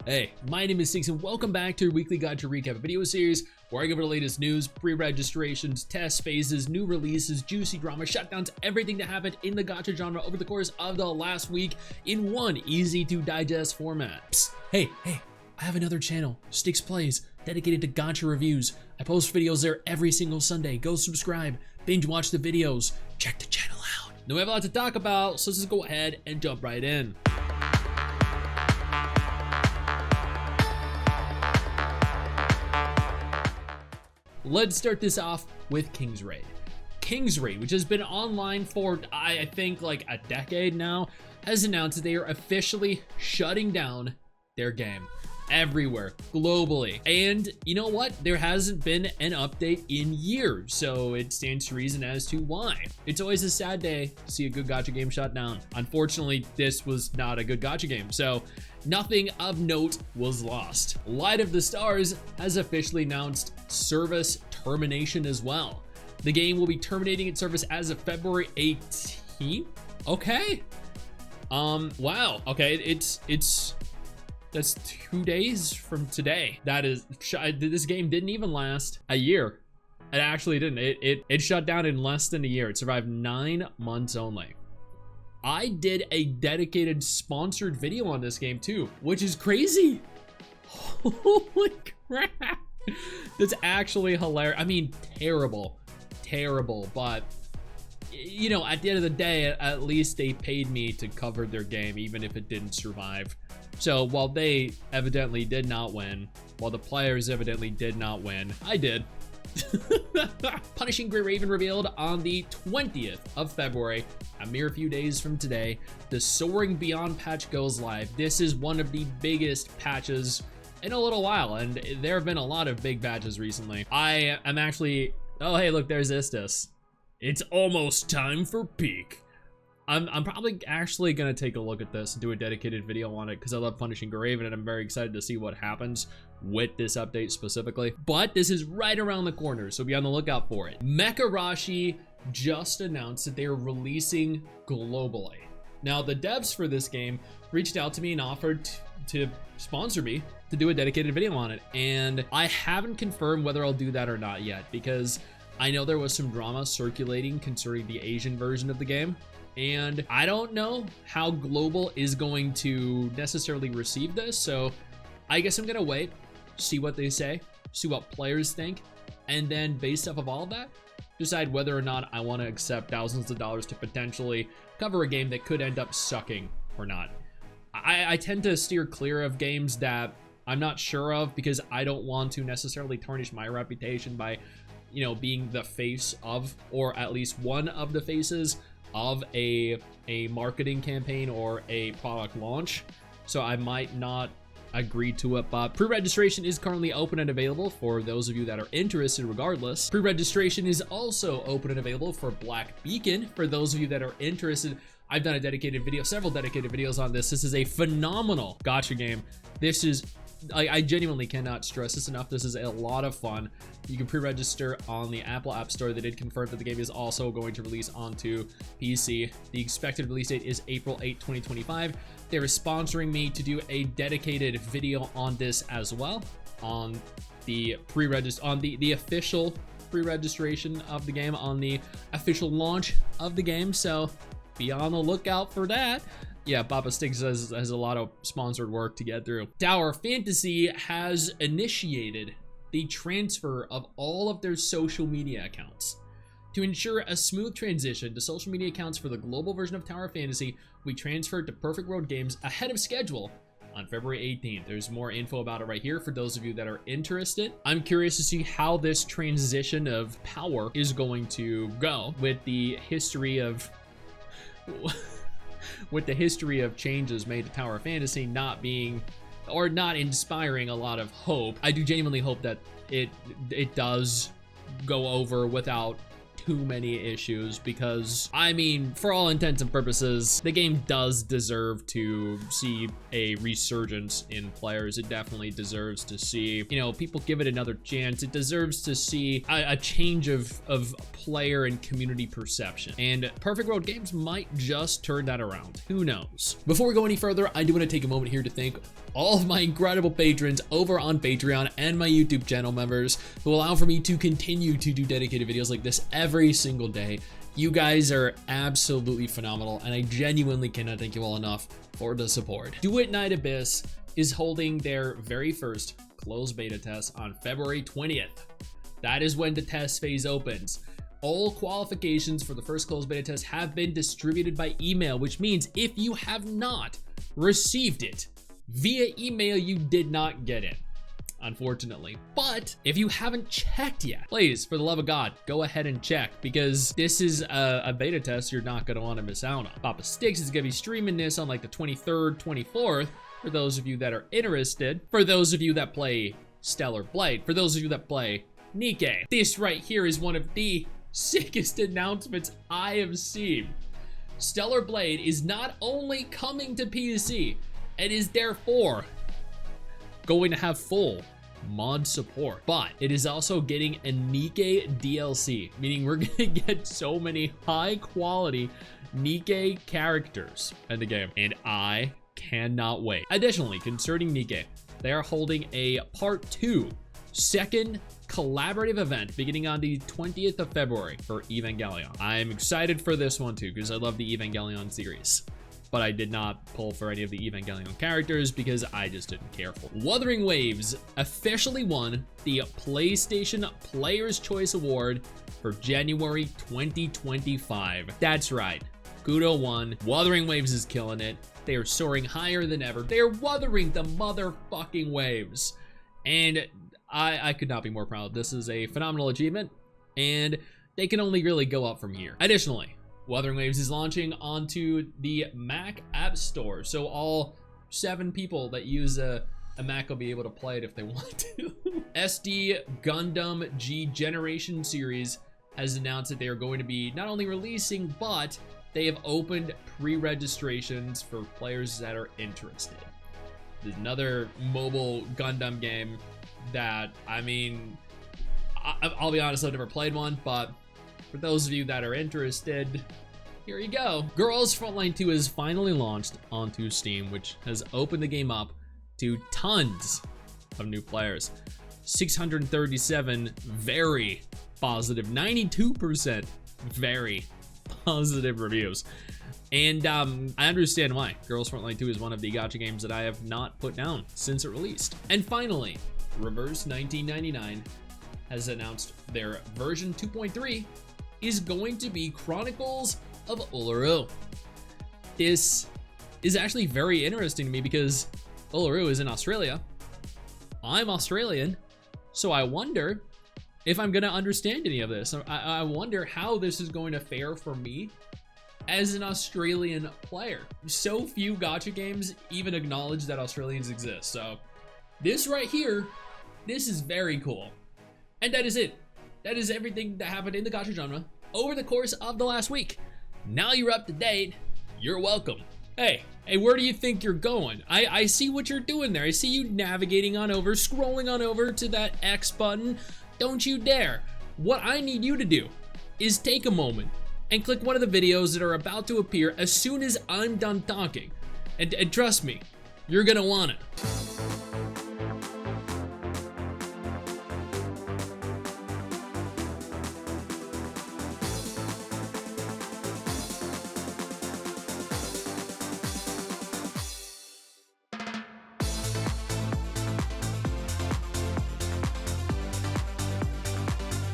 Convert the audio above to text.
Hey, my name is Stix and welcome back to your weekly Gacha recap video series where I go over the latest news, pre-registrations, test phases, new releases, juicy drama, shutdowns, everything that happened in the Gacha genre over the course of the last week in one easy to digest format. Psst, hey, I have another channel, Stix Plays, dedicated to Gacha reviews. I post videos there every single Sunday. Go subscribe, binge watch the videos, check the channel out. Now we have a lot to talk about, so let's just go ahead and jump right in. Let's start this off with King's Raid. King's Raid, which has been online for, I think, like a decade now, has announced that they are officially shutting down their game everywhere, globally. And you know what? There hasn't been an update in years, so it stands to reason as to why. It's always a sad day to see a good gacha game shut down. Unfortunately, this was not a good gacha game, so nothing of note was lost. Light of the Stars has officially announced service termination as well. The game will be terminating its service as of February 18th. Okay. Wow. Okay, that's 2 days from today. That is, this game didn't even last a year. It actually didn't. It shut down in less than a year. It survived 9 months only. I did a dedicated sponsored video on this game too, which is crazy. Holy crap. That's actually hilarious. I mean, terrible, but you know, at the end of the day, at least they paid me to cover their game, even if it didn't survive. So while they evidently did not win, while the players evidently did not win, I did. Punishing Great Raven revealed on the 20th of February, a mere few days from today. The Soaring Beyond patch goes live. This is one of the biggest patches in a little while, and there have been a lot of big patches recently. I am actually, oh hey, look, there's Istis. It's almost time for peak. I'm probably actually gonna take a look at this and do a dedicated video on it because I love Punishing Great Raven and I'm very excited to see what happens with this update specifically. But this is right around the corner, so be on the lookout for it. Mecharashi just announced that they are releasing globally. Now, the devs for this game reached out to me and offered to sponsor me to do a dedicated video on it. And I haven't confirmed whether I'll do that or not yet because I know there was some drama circulating concerning the Asian version of the game. And I don't know how global is going to necessarily receive this. So I guess I'm gonna wait, see what they say, see what players think, and then based off of all of that, decide whether or not I want to accept thousands of dollars to potentially cover a game that could end up sucking or not. I tend to steer clear of games that I'm not sure of because I don't want to necessarily tarnish my reputation by, you know, being the face of, or at least one of the faces of a marketing campaign or a product launch. So I might not agree to it, but pre-registration is currently open and available for those of you that are interested regardless. Pre-registration is also open and available for Black Beacon for those of you that are interested. I've done a dedicated video, several dedicated videos on this. This is a phenomenal gacha game. This is, I genuinely cannot stress this enough. This is a lot of fun. You can pre-register on the Apple App Store. They did confirm that the game is also going to release onto PC. The expected release date is April 8, 2025. They're sponsoring me to do a dedicated video on this as well, on the the official pre-registration of the game, on the official launch of the game. So be on the lookout for that. Yeah, Papa Stix has a lot of sponsored work to get through. Tower Fantasy has initiated the transfer of all of their social media accounts. To ensure a smooth transition, the social media accounts for the global version of Tower Fantasy will be transferred to Perfect World Games ahead of schedule on February 18th. There's more info about it right here for those of you that are interested. I'm curious to see how this transition of power is going to go with the history of changes made to Tower Fantasy not being, or not inspiring a lot of hope. I do genuinely hope that it does go over without too many issues because, I mean, for all intents and purposes, the game does deserve to see a resurgence in players. It definitely deserves to see, you know, people give it another chance. It deserves to see a change of player and community perception. And Perfect World Games might just turn that around. Who knows? Before we go any further, I do want to take a moment here to thank all of my incredible patrons over on Patreon and my YouTube channel members who allow for me to continue to do dedicated videos like this every single day. You guys are absolutely phenomenal, and I genuinely cannot thank you all enough for the support. Duet Night Abyss is holding their very first closed beta test on February 20th. That is when the test phase opens. All qualifications for the first closed beta test have been distributed by email, which means if you have not received it via email, you did not get it, unfortunately. But if you haven't checked yet, please, for the love of God, go ahead and check, because this is a beta test you're not going to want to miss out on. Papa Stix is going to be streaming this on like the 23rd, 24th, for those of you that are interested, for those of you that play Stellar Blade, for those of you that play Nikke. This right here is one of the sickest announcements I have seen. Stellar Blade is not only coming to PC, it is therefore going to have full mod support, but it is also getting a Nikke DLC, meaning we're gonna get so many high quality Nikke characters in the game, and I cannot wait. Additionally, concerning Nikke, they are holding a part 2 second collaborative event beginning on the 20th of February for Evangelion. I'm excited for this one too, because I love the Evangelion series, but I did not pull for any of the Evangelion characters because I just didn't care for them. Wuthering Waves officially won the PlayStation Player's Choice Award for January 2025. That's right, Kudo won. Wuthering Waves is killing it. They are soaring higher than ever. They are wuthering the motherfucking waves. And I could not be more proud. This is a phenomenal achievement, and they can only really go up from here. Additionally, Wuthering Waves is launching onto the Mac App Store, so all 7 people that use a Mac will be able to play it if they want to. SD Gundam G Generation Series has announced that they are going to be not only releasing, but they have opened pre-registrations for players that are interested. There's another mobile Gundam game that, I mean, I'll be honest, I've never played one, but for those of you that are interested, here you go. Girls Frontline 2 is finally launched onto Steam, which has opened the game up to tons of new players. 637 very positive, 92% very positive reviews. And I understand why. Girls Frontline 2 is one of the gacha games that I have not put down since it released. And finally, Reverse 1999 has announced their version 2.3 is going to be Chronicles of Uluru. This is actually very interesting to me because Uluru is in Australia. I'm Australian, so I wonder if I'm gonna understand any of this. I wonder how this is going to fare for me as an Australian player. So few gacha games even acknowledge that Australians exist, so this right here, this is very cool. And that is it. That is everything that happened in the gacha genre over the course of the last week. Now you're up to date. You're welcome. Hey, where do you think you're going? I see what you're doing there. I see you navigating on over, scrolling on over to that X button. Don't you dare. What I need you to do is take a moment and click one of the videos that are about to appear as soon as I'm done talking. And trust me, you're gonna want it.